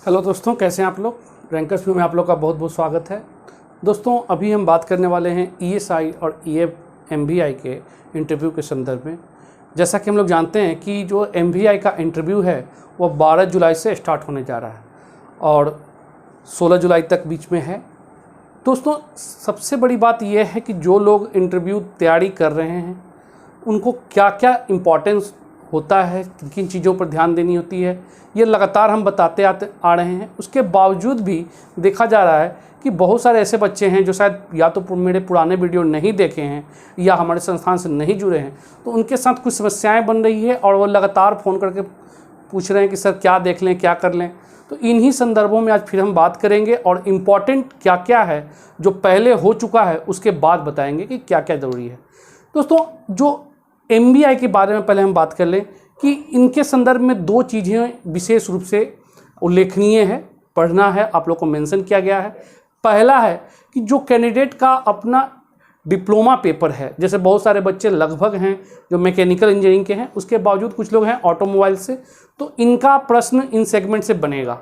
Hello दोस्तों, कैसे हैं आप लोग। रैंकर्स व्यू में आप लोग का बहुत बहुत स्वागत है। दोस्तों, अभी हम बात करने वाले हैं ईएसआई और एमवीआई के इंटरव्यू के संदर्भ में। जैसा कि हम लोग जानते हैं कि जो एमवीआई का इंटरव्यू है वो 12 जुलाई से स्टार्ट होने जा रहा है और 16 जुलाई तक बीच में है। दोस्तों, सबसे बड़ी बात यह है कि जो लोग इंटरव्यू तैयारी कर रहे हैं उनको क्या क्या इम्पोर्टेंस होता है, किन किन चीज़ों पर ध्यान देनी होती है, ये लगातार हम बताते आ रहे हैं। उसके बावजूद भी देखा जा रहा है कि बहुत सारे ऐसे बच्चे हैं जो शायद या तो मेरे पुराने वीडियो नहीं देखे हैं या हमारे संस्थान से नहीं जुड़े हैं, तो उनके साथ कुछ समस्याएं बन रही है और वो लगातार फ़ोन करके पूछ रहे हैं कि सर क्या देख लें, क्या कर लें। तो इन्हीं संदर्भों में आज फिर हम बात करेंगे और इम्पॉर्टेंट क्या क्या है जो पहले हो चुका है उसके बाद बताएंगे कि क्या क्या ज़रूरी है। दोस्तों, जो एमवीआई के बारे में पहले हम बात कर लें कि इनके संदर्भ में दो चीज़ें विशेष रूप से उल्लेखनीय है, पढ़ना है, आप लोग को मेंशन किया गया है। पहला है कि जो कैंडिडेट का अपना डिप्लोमा पेपर है, जैसे बहुत सारे बच्चे लगभग हैं जो मैकेनिकल इंजीनियरिंग के हैं, उसके बावजूद कुछ लोग हैं ऑटोमोबाइल से, तो इनका प्रश्न इन सेगमेंट से बनेगा।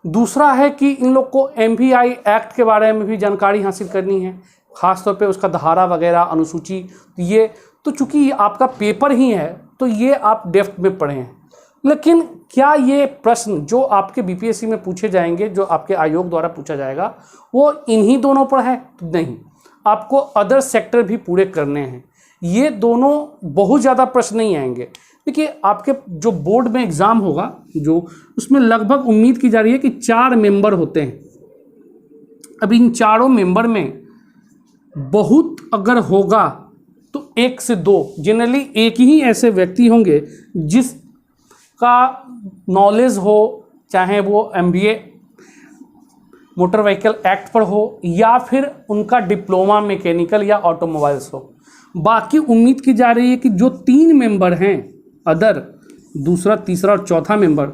दूसरा है कि इन लोग को एमवीआई एक्ट के बारे में भी जानकारी हासिल करनी है, ख़ासतौर पे उसका धारा वगैरह, अनुसूची, ये तो चूँकि आपका पेपर ही है तो ये आप डेप्थ में पढ़े हैं। लेकिन क्या ये प्रश्न जो आपके बीपीएससी में पूछे जाएंगे, जो आपके आयोग द्वारा पूछा जाएगा, वो इन्हीं दोनों पर है? नहीं, आपको अदर सेक्टर भी पूरे करने हैं। ये दोनों बहुत ज़्यादा प्रश्न नहीं आएंगे। देखिए, आपके जो बोर्ड में एग्ज़ाम होगा, जो उसमें लगभग उम्मीद की जा रही है कि 4 मेंबर होते हैं। अब इन चारों मेंबर में बहुत अगर होगा तो 1 से 2, जनरली एक ही ऐसे व्यक्ति होंगे जिसका नॉलेज हो, चाहे वो एमबीए मोटर व्हीकल एक्ट पर हो या फिर उनका डिप्लोमा मैकेनिकल या ऑटोमोबाइल्स हो। बाकी उम्मीद की जा रही है कि जो 3 मेंबर हैं अदर, दूसरा, तीसरा और चौथा मेंबर,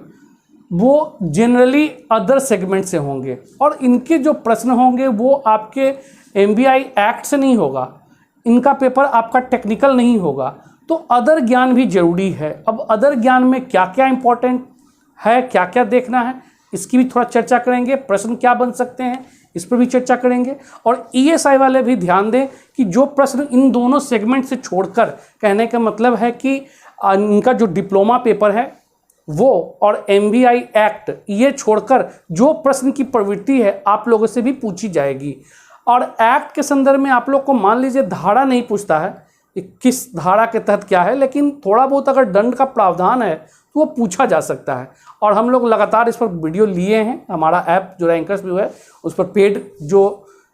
वो जनरली अदर सेगमेंट से होंगे और इनके जो प्रश्न होंगे वो आपके एमवीआई एक्ट से नहीं होगा, इनका पेपर आपका टेक्निकल नहीं होगा। तो अदर ज्ञान भी ज़रूरी है। अब अदर ज्ञान में क्या क्या इम्पोर्टेंट है, क्या क्या देखना है, इसकी भी थोड़ा चर्चा करेंगे। प्रश्न क्या बन सकते हैं, इस पर भी चर्चा करेंगे। और ईएसआई वाले भी ध्यान दें कि जो प्रश्न इन दोनों सेगमेंट से छोड़कर, कहने का मतलब है कि इनका जो डिप्लोमा पेपर है वो और एमवीआई एक्ट, ये छोड़कर जो प्रश्न की प्रवृत्ति है आप लोगों से भी पूछी जाएगी। और एक्ट के संदर्भ में आप लोग को मान लीजिए धारा नहीं पूछता है कि किस धारा के तहत क्या है, लेकिन थोड़ा बहुत अगर दंड का प्रावधान है तो वो पूछा जा सकता है। और हम लोग लगातार इस पर वीडियो लिए हैं। हमारा ऐप जो रैंकर्स व्यू है उस पर पेड जो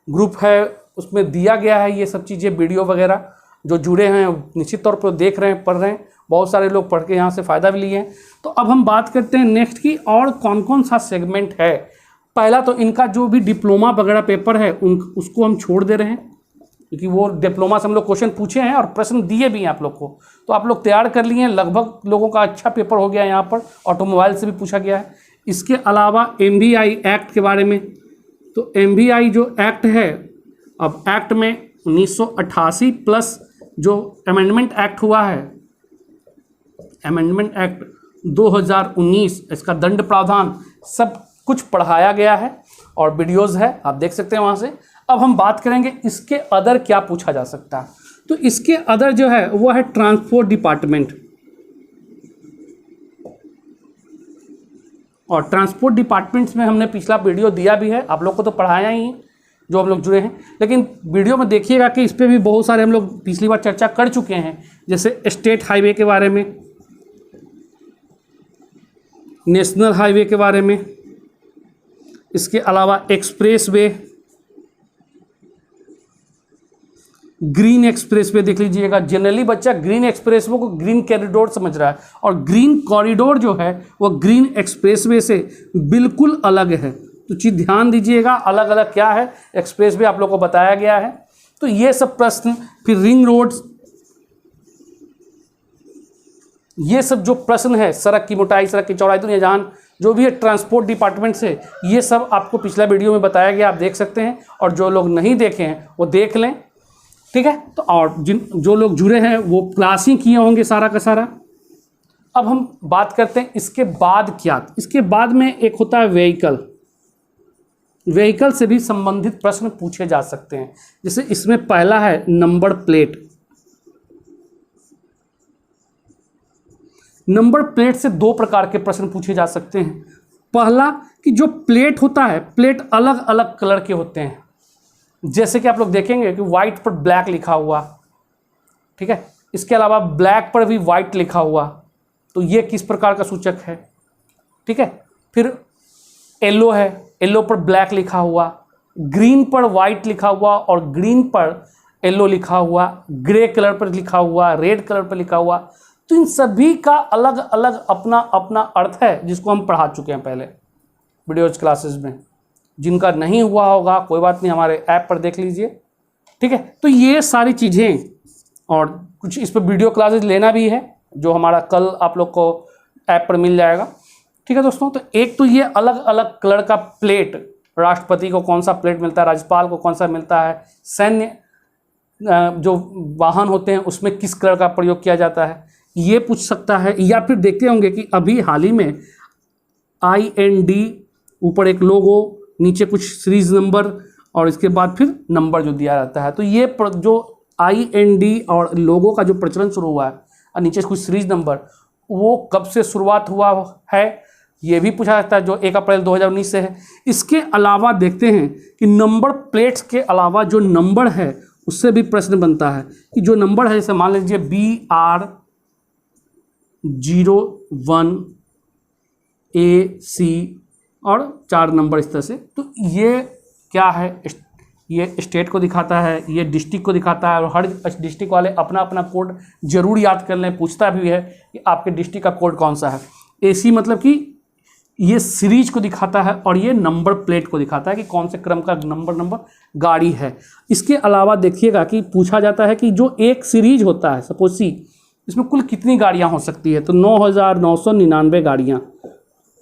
ग्रुप है उसमें दिया गया है ये सब चीज़ें, वीडियो वगैरह। जो जुड़े हैं निश्चित तौर पर देख रहे हैं, पढ़ रहे हैं, बहुत सारे लोग पढ़ के यहाँ से फ़ायदा भी लिए हैं। तो अब हम बात करते हैं नेक्स्ट की, और कौन कौन सा सेगमेंट है। पहला तो इनका जो भी डिप्लोमा वगैरह पेपर है उसको हम छोड़ दे रहे हैं, क्योंकि वो डिप्लोमा से हम लोग क्वेश्चन पूछे हैं और प्रश्न दिए भी हैं आप लोग को, तो आप लोग तैयार कर लिए हैं। लगभग लोगों का अच्छा पेपर हो गया है, यहाँ पर ऑटोमोबाइल से भी पूछा गया है। इसके अलावा एमवीआई एक्ट के बारे में, तो एमवीआई जो एक्ट है, अब एक्ट में 1988 प्लस जो अमेंडमेंट एक्ट हुआ है, अमेंडमेंट एक्ट 2019, इसका दंड प्रावधान सब कुछ पढ़ाया गया है और वीडियोज़ है, आप देख सकते हैं वहाँ से। अब हम बात करेंगे इसके अदर क्या पूछा जा सकता है। तो इसके अदर जो है वो है ट्रांसपोर्ट डिपार्टमेंट, और ट्रांसपोर्ट डिपार्टमेंट्स में हमने पिछला वीडियो दिया भी है, आप लोग को तो पढ़ाया ही है जो हम लोग जुड़े हैं। लेकिन वीडियो में देखिएगा कि इस पर भी बहुत सारे हम लोग पिछली बार चर्चा कर चुके हैं, जैसे स्टेट हाईवे के बारे में, नेशनल हाईवे के बारे में, इसके अलावा express way, green express way देख लीजिएगा। जनरली बच्चा ग्रीन एक्सप्रेस वे को ग्रीन कॉरिडोर समझ रहा है, और ग्रीन कॉरिडोर जो है वो ग्रीन एक्सप्रेस वे से बिल्कुल अलग है। तो चीज़ ध्यान दीजिएगा, अलग अलग क्या है, एक्सप्रेस वे आप लोग को बताया गया है। तो ये सब प्रश्न, फिर रिंग रोड्स, ये सब जो प्रश्न है, सड़क की मोटाई, सड़क की चौड़ाई, दुनिया जहान जो भी है ट्रांसपोर्ट डिपार्टमेंट से, ये सब आपको पिछला वीडियो में बताया गया, आप देख सकते हैं। और जो लोग नहीं देखे हैं वो देख लें, ठीक है। तो और जो लोग जुड़े हैं वो क्लास ही किए होंगे सारा का सारा। अब हम बात करते हैं इसके बाद क्या। इसके बाद में एक होता है व्हीकल। व्हीकल से भी संबंधित प्रश्न पूछे जा सकते हैं। जैसे इसमें पहला है नंबर प्लेट। नंबर प्लेट से दो प्रकार के प्रश्न पूछे जा सकते हैं। पहला कि जो प्लेट होता है, प्लेट अलग अलग कलर के होते हैं। जैसे कि आप लोग देखेंगे कि वाइट पर ब्लैक लिखा हुआ, ठीक है, इसके अलावा ब्लैक पर भी वाइट लिखा हुआ, तो ये किस प्रकार का सूचक है, ठीक है। फिर येलो है, येलो पर ब्लैक लिखा हुआ, ग्रीन पर वाइट लिखा हुआ और ग्रीन पर येलो लिखा हुआ, ग्रे कलर पर लिखा हुआ, रेड कलर पर लिखा हुआ, तो इन सभी का अलग अलग अपना अपना अर्थ है, जिसको हम पढ़ा चुके हैं पहले वीडियोज क्लासेस में। जिनका नहीं हुआ होगा कोई बात नहीं, हमारे ऐप पर देख लीजिए, ठीक है। तो ये सारी चीज़ें, और कुछ इस पर वीडियो क्लासेस लेना भी है जो हमारा कल आप लोग को ऐप पर मिल जाएगा, ठीक है दोस्तों। तो एक तो ये अलग अलग कलर का प्लेट, राष्ट्रपति को कौन सा प्लेट मिलता है, राज्यपाल को कौन सा मिलता है, सैन्य जो वाहन होते हैं उसमें किस कलर का प्रयोग किया जाता है, ये पूछ सकता है। या फिर देखते होंगे कि अभी हाल ही में IND, ऊपर एक लोगो, नीचे कुछ सीरीज नंबर और इसके बाद फिर नंबर जो दिया जाता है, तो ये जो IND और लोगो का जो प्रचलन शुरू हुआ है और नीचे कुछ सीरीज नंबर, वो कब से शुरुआत हुआ है ये भी पूछा जाता है, जो 1 अप्रैल 2019 से है। इसके अलावा देखते हैं कि नंबर प्लेट्स के अलावा जो नंबर है उससे भी प्रश्न बनता है कि जो नंबर है, जैसे मान लीजिए BR 01 AC और 4 नंबर इस तरह से, तो ये क्या है, ये स्टेट को दिखाता है, ये डिस्ट्रिक्ट को दिखाता है, और हर डिस्ट्रिक्ट वाले अपना अपना कोड जरूर याद कर लें, पूछता भी है कि आपके डिस्ट्रिक्ट का कोड कौन सा है। AC मतलब कि ये सीरीज को दिखाता है और ये नंबर प्लेट को दिखाता है कि कौन से क्रम का नंबर गाड़ी है। इसके अलावा देखिएगा कि पूछा जाता है कि जो एक सीरीज होता है, सपोज सी, इसमें कुल कितनी गाड़ियां हो सकती है, तो 9999 गाड़ियां।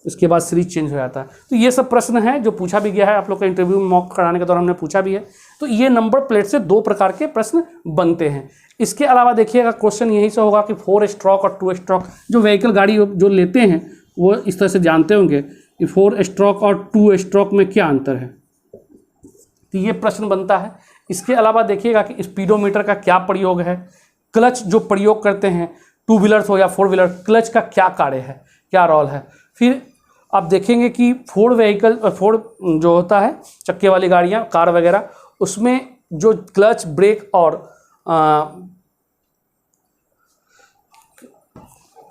इसके बाद सीरीज चेंज हो जाता है। तो ये सब प्रश्न है जो पूछा भी गया है, आप लोग का इंटरव्यू में मॉक कराने के दौरान हमने पूछा भी है। तो ये नंबर प्लेट से दो प्रकार के प्रश्न बनते हैं। इसके अलावा देखिएगा क्वेश्चन यही से होगा कि 4 स्ट्रोक और 2 स्ट्रोक जो व्हीकल गाड़ी जो लेते हैं वो इस तरह से जानते होंगे कि 4 स्ट्रोक और 2 स्ट्रोक में क्या अंतर है, तो ये प्रश्न बनता है। इसके अलावा देखिएगा कि स्पीडोमीटर का क्या प्रयोग है, क्लच जो प्रयोग करते हैं 2 व्हीलर्स हो या 4 व्हीलर, क्लच का क्या कार्य है, क्या रोल है। फिर आप देखेंगे कि 4 व्हीकल, 4 जो होता है चक्के वाली गाड़ियाँ, कार वगैरह, उसमें जो क्लच, ब्रेक और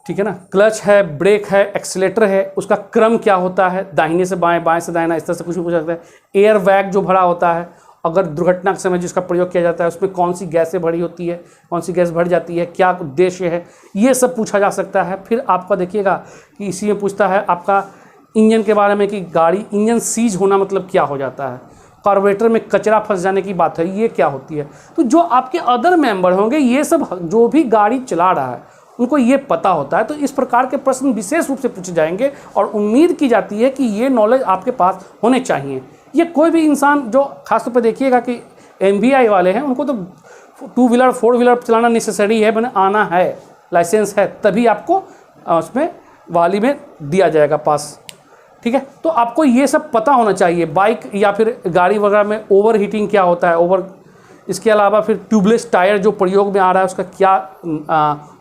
ठीक है ना, क्लच है, ब्रेक है, एक्सीलेटर है, उसका क्रम क्या होता है, दाहिने से बाएं, बाएं से दाहिना, इस तरह से कुछ भी पूछ सकता है। एयर बैग जो भरा होता है, अगर दुर्घटना के समय जिसका प्रयोग किया जाता है उसमें कौन सी गैसें भरी होती है, कौन सी गैस भर जाती है, क्या उद्देश्य है, ये सब पूछा जा सकता है। फिर आपका देखिएगा कि इसी में पूछता है आपका इंजन के बारे में कि गाड़ी इंजन सीज होना मतलब क्या हो जाता है, कार्बोरेटर में कचरा फंस जाने की बात है, ये क्या होती है। तो जो आपके अदर मेंबर होंगे, ये सब जो भी गाड़ी चला रहा है उनको ये पता होता है। तो इस प्रकार के प्रश्न विशेष रूप से पूछे जाएंगे और उम्मीद की जाती है कि ये नॉलेज आपके पास होने चाहिए। ये कोई भी इंसान जो खासतौर पर देखिएगा कि MVI वाले हैं, उनको तो 2 व्हीलर 4 व्हीलर चलाना नेसेसरी है, मैंने आना है, लाइसेंस है, तभी आपको उसमें वाली में दिया जाएगा पास, ठीक है। तो आपको ये सब पता होना चाहिए। बाइक या फिर गाड़ी वगैरह में ओवर हीटिंग क्या होता है, इसके अलावा फिर ट्यूबलेस टायर जो प्रयोग में आ रहा है उसका क्या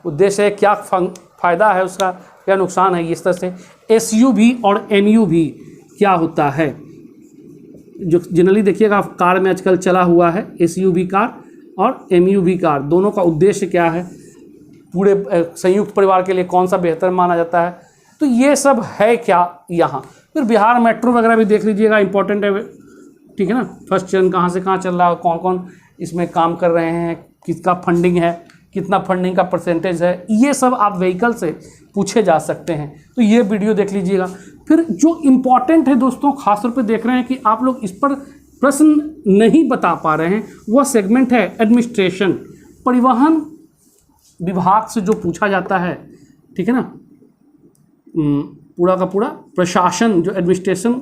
उद्देश्य है, क्या फ़ायदा है, उसका क्या नुकसान है, इस तरह से। SUV और MUV क्या होता है, जो जनरली देखिएगा कार में आजकल चला हुआ है, SUV कार और MUV कार, दोनों का उद्देश्य क्या है, पूरे संयुक्त परिवार के लिए कौन सा बेहतर माना जाता है, तो ये सब है क्या यहाँ। फिर बिहार मेट्रो वगैरह भी देख लीजिएगा, इंपॉर्टेंट है, ठीक है ना। फर्स्ट चरण कहाँ से कहाँ चल रहा है, कौन कौन इसमें काम कर रहे हैं, किसका फंडिंग है, कितना फंडिंग का परसेंटेज है, ये सब आप व्हीकल से पूछे जा सकते हैं। तो ये वीडियो देख लीजिएगा। फिर जो इम्पॉर्टेंट है दोस्तों, खासतौर पे देख रहे हैं कि आप लोग इस पर प्रश्न नहीं बता पा रहे हैं, वह सेगमेंट है एडमिनिस्ट्रेशन, परिवहन विभाग से जो पूछा जाता है, ठीक है ना, पूरा का पूरा प्रशासन, जो एडमिनिस्ट्रेशन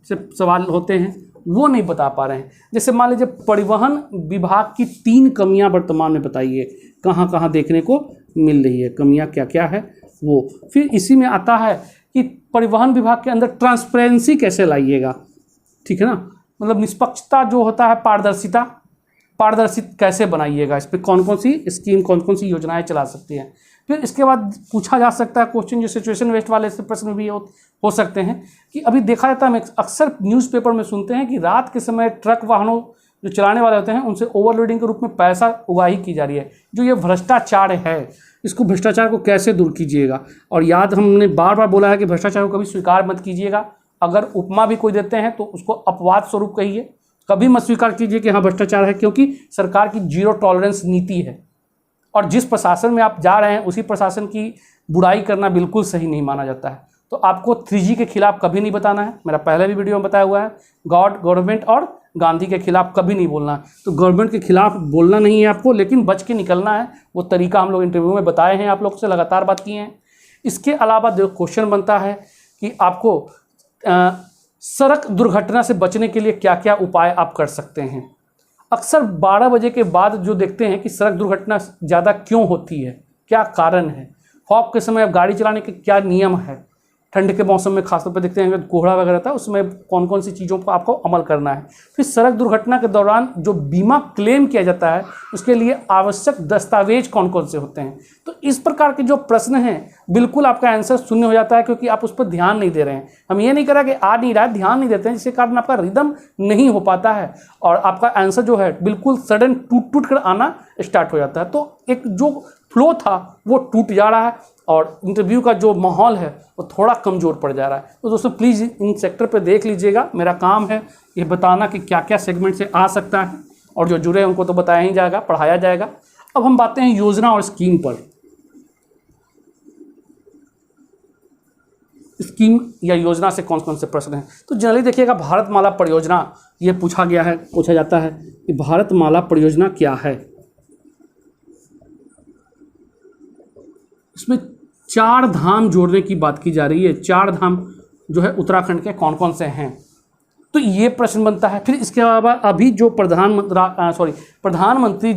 से सवाल होते हैं वो नहीं बता पा रहे हैं। जैसे मान लीजिए परिवहन विभाग की 3 कमियां वर्तमान में बताइए, कहाँ कहाँ देखने को मिल रही है, कमियां क्या क्या है वो। फिर इसी में आता है कि परिवहन विभाग के अंदर ट्रांसपेरेंसी कैसे लाइएगा, ठीक है ना, मतलब निष्पक्षता जो होता है, पारदर्शित कैसे बनाइएगा, इस पर कौन कौन सी स्कीम, कौन कौन सी योजनाएं चला सकती हैं। फिर इसके बाद पूछा जा सकता है क्वेश्चन, जो सिचुएशन वेस्ट वाले से प्रश्न भी हो सकते हैं कि अभी देखा जाता है, हम अक्सर न्यूज़पेपर में सुनते हैं कि रात के समय ट्रक वाहनों जो चलाने वाले होते हैं उनसे ओवरलोडिंग के रूप में पैसा उगाही की जा रही है। जो ये भ्रष्टाचार है, इसको भ्रष्टाचार को कैसे दूर कीजिएगा। और याद हमने बार बार बोला है कि भ्रष्टाचार को कभी स्वीकार मत कीजिएगा। अगर उपमा भी कोई देते हैं तो उसको अपवाद स्वरूप कहिए, कभी मत स्वीकार कीजिए कि हाँ भ्रष्टाचार है, क्योंकि सरकार की जीरो टॉलरेंस नीति है और जिस प्रशासन में आप जा रहे हैं उसी प्रशासन की बुराई करना बिल्कुल सही नहीं माना जाता है। तो आपको 3G के खिलाफ कभी नहीं बताना है, मेरा पहले भी वीडियो में बताया हुआ है। गवर्नमेंट और गांधी के खिलाफ कभी नहीं बोलना है। तो गवर्नमेंट के खिलाफ बोलना नहीं है आपको, लेकिन बच के निकलना है। वो तरीका हम लोग इंटरव्यू में बताए हैं, आप लोग से लगातार बात किए हैं। इसके अलावा जो क्वेश्चन बनता है कि आपको सड़क दुर्घटना से बचने के लिए क्या क्या उपाय आप कर सकते हैं। अक्सर 12 बजे के बाद जो देखते हैं कि सड़क दुर्घटना ज़्यादा क्यों होती है, क्या कारण है, फॉग के समय गाड़ी चलाने के क्या नियम है, ठंड के मौसम में खासतौर पर देखते हैं कोहरा वगैरह था उसमें कौन कौन सी चीज़ों को आपको अमल करना है। फिर सड़क दुर्घटना के दौरान जो बीमा क्लेम किया जाता है उसके लिए आवश्यक दस्तावेज कौन कौन से होते हैं। तो इस प्रकार के जो प्रश्न हैं बिल्कुल आपका आंसर शून्य हो जाता है, क्योंकि आप उस पर ध्यान नहीं दे रहे हैं। हम ये नहीं करा कि आ नहीं रहा है, ध्यान नहीं देते हैं, जिसके कारण आपका रिदम नहीं हो पाता है और आपका आंसर जो है बिल्कुल सडन टूट कर आना स्टार्ट हो जाता है। तो एक जो फ्लो था वो टूट जा रहा है और इंटरव्यू का जो माहौल है वो थोड़ा कमज़ोर पड़ जा रहा है। तो दोस्तों प्लीज़ इन सेक्टर पे देख लीजिएगा। मेरा काम है ये बताना कि क्या क्या सेगमेंट से आ सकता है और जो जुड़े उनको तो बताया ही जाएगा, पढ़ाया जाएगा। अब हम बातें हैं योजना और स्कीम पर। स्कीम या योजना से कौन कौन से प्रश्न हैं, तो जनरली देखिएगा भारतमाला परियोजना ये पूछा जाता है कि भारतमाला परियोजना क्या है। इसमें 4 धाम जोड़ने की बात की जा रही है। 4 धाम जो है उत्तराखंड के कौन कौन से हैं, तो ये प्रश्न बनता है। फिर इसके अलावा अभी जो प्रधानमंत्री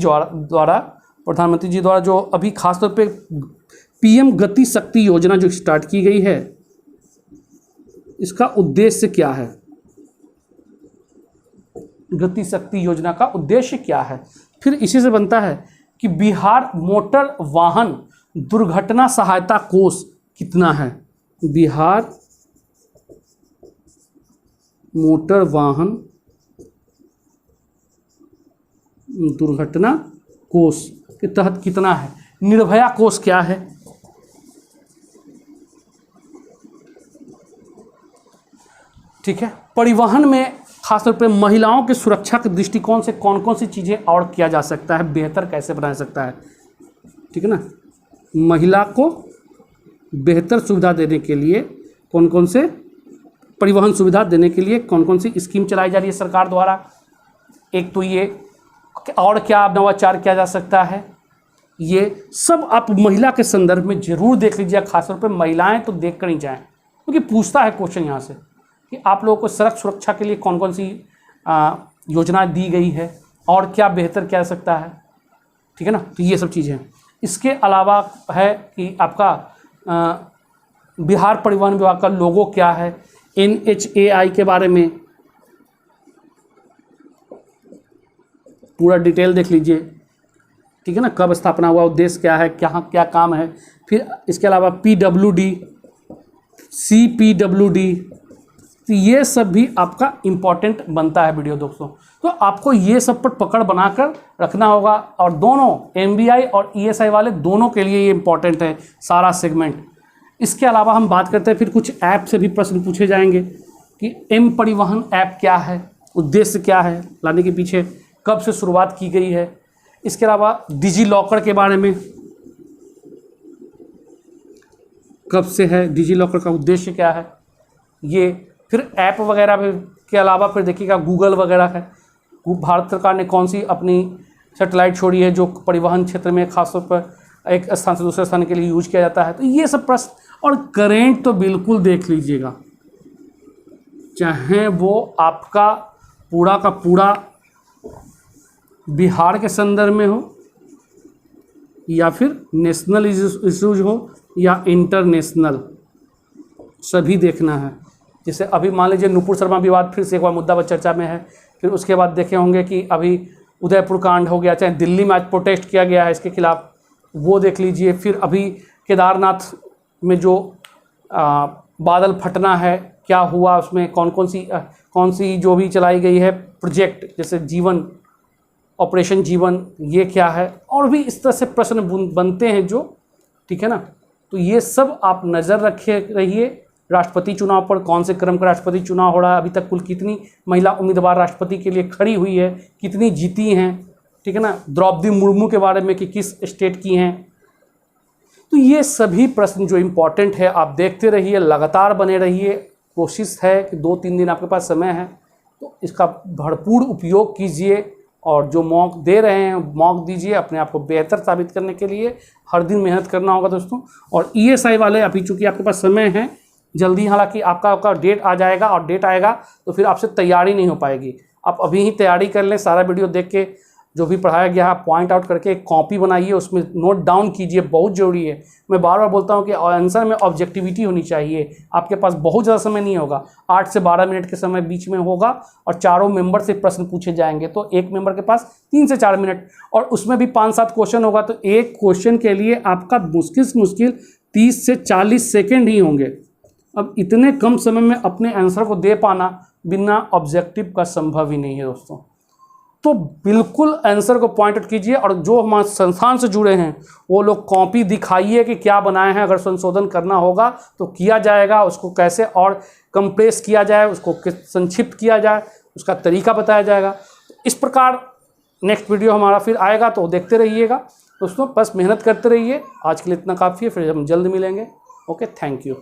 जी द्वारा जो अभी खासतौर पे PM गति शक्ति योजना जो स्टार्ट की गई है, इसका उद्देश्य क्या है, गति शक्ति योजना का उद्देश्य क्या है। फिर इसी से बनता है कि बिहार मोटर वाहन दुर्घटना सहायता कोष कितना है। बिहार मोटर वाहन दुर्घटना कोष के तहत कितना है। निर्भया कोष क्या है। ठीक है, परिवहन में खासतौर पे महिलाओं की सुरक्षा के दृष्टिकोण से कौन कौन सी चीज़ें और किया जा सकता है, बेहतर कैसे बनाया सकता है, ठीक है ना। महिला को बेहतर सुविधा देने के लिए कौन कौन से परिवहन सुविधा देने के लिए कौन कौन सी स्कीम चलाई जा रही है सरकार द्वारा। एक तो ये, और क्या नवाचार किया जा सकता है, ये सब आप महिला के संदर्भ में जरूर देख लीजिए। खासतौर पर महिलाएं तो देख कर ही जाएँ, क्योंकि पूछता है क्वेश्चन यहाँ से कि आप लोगों को सड़क सुरक्षा के लिए कौन कौन सी योजना दी गई है और क्या बेहतर किया जा सकता है, ठीक है ना। तो ये सब चीज़ें हैं। इसके अलावा है कि आपका बिहार परिवहन विभाग का लोगो क्या है, NHAI के बारे में पूरा डिटेल देख लीजिए, ठीक है ना, कब स्थापना हुआ, उद्देश्य क्या है, क्या काम है। फिर इसके अलावा PWD, CPWD, तो ये सब भी आपका इम्पॉर्टेंट बनता है वीडियो दोस्तों। तो आपको ये सब पर पकड़ बनाकर रखना होगा और दोनों MBI और ESI वाले दोनों के लिए ये इम्पॉर्टेंट है सारा सेगमेंट। इसके अलावा हम बात करते हैं फिर कुछ ऐप से भी प्रश्न पूछे जाएंगे कि M परिवहन ऐप क्या है, उद्देश्य क्या है लाने के पीछे, कब से शुरुआत की गई है। इसके अलावा डिजी लॉकर के बारे में, कब से है, डिजी लॉकर का उद्देश्य क्या है ये। फिर ऐप वगैरह के अलावा फिर देखिएगा गूगल वगैरह है, भारत सरकार ने कौन सी अपनी सैटेलाइट छोड़ी है जो परिवहन क्षेत्र में खासतौर पर एक स्थान से दूसरे स्थान के लिए यूज किया जाता है। तो ये सब प्रश्न, और करेंट तो बिल्कुल देख लीजिएगा, चाहे वो आपका पूरा का पूरा बिहार के संदर्भ में हो या फिर नेशनल इश्यूज हो, या इंटरनेशनल, सभी देखना है। जैसे अभी मान लीजिए नुपुर शर्मा विवाद फिर से एक बार मुद्दा चर्चा में है। फिर उसके बाद देखे होंगे कि अभी उदयपुर कांड हो गया, चाहे दिल्ली में आज प्रोटेस्ट किया गया है इसके खिलाफ, वो देख लीजिए। फिर अभी केदारनाथ में जो बादल फटना है, क्या हुआ उसमें, कौन सी जो भी चलाई गई है प्रोजेक्ट, जैसे जीवन, ऑपरेशन जीवन, ये क्या है, और भी इस तरह से प्रश्न बनते हैं जो, ठीक है ना। तो ये सब आप नज़र रखे रहिए। राष्ट्रपति चुनाव पर कौन से क्रम का राष्ट्रपति चुनाव हो रहा है, अभी तक कुल कितनी महिला उम्मीदवार राष्ट्रपति के लिए खड़ी हुई है, कितनी जीती हैं, ठीक है ना। द्रौपदी मुर्मू के बारे में कि किस स्टेट की हैं। तो ये सभी प्रश्न जो इम्पोर्टेंट है आप देखते रहिए, लगातार बने रहिए। कोशिश है कि 2-3 दिन आपके पास समय है तो इसका भरपूर उपयोग कीजिए, और जो मॉक दे रहे हैं मॉक दीजिए अपने आप को बेहतर साबित करने के लिए। हर दिन मेहनत करना होगा दोस्तों। और ESI वाले अभी चूँकि आपके पास समय है जल्दी, हालांकि आपका डेट आ जाएगा, और डेट आएगा तो फिर आपसे तैयारी नहीं हो पाएगी। आप अभी ही तैयारी कर लें, सारा वीडियो देख के जो भी पढ़ाया गया है पॉइंट आउट करके एक कॉपी बनाइए, उसमें नोट डाउन कीजिए, बहुत ज़रूरी है। मैं बार बार बोलता हूँ कि आंसर में ऑब्जेक्टिविटी होनी चाहिए। आपके पास बहुत ज़्यादा समय नहीं होगा, 8 से 12 मिनट के समय बीच में होगा, और चारों मेंबर से प्रश्न पूछे जाएंगे। तो एक मेंबर के पास 3 से 4 मिनट, और उसमें भी 5-7 क्वेश्चन होगा। तो एक क्वेश्चन के लिए आपका मुश्किल से मुश्किल 30 से 40 सेकेंड ही होंगे। अब इतने कम समय में अपने आंसर को दे पाना बिना ऑब्जेक्टिव का संभव ही नहीं है दोस्तों। तो बिल्कुल आंसर को पॉइंट आउट कीजिए, और जो हमारे संस्थान से जुड़े हैं वो लोग कॉपी दिखाइए कि क्या बनाए हैं। अगर संशोधन करना होगा तो किया जाएगा, उसको कैसे और कंप्रेस किया जाए, उसको संक्षिप्त किया जाए, उसका तरीका बताया जाएगा। इस प्रकार नेक्स्ट वीडियो हमारा फिर आएगा, तो देखते रहिएगा दोस्तों। बस मेहनत करते रहिए। आज के लिए इतना काफ़ी है, फिर हम जल्द मिलेंगे। Okay, thank you.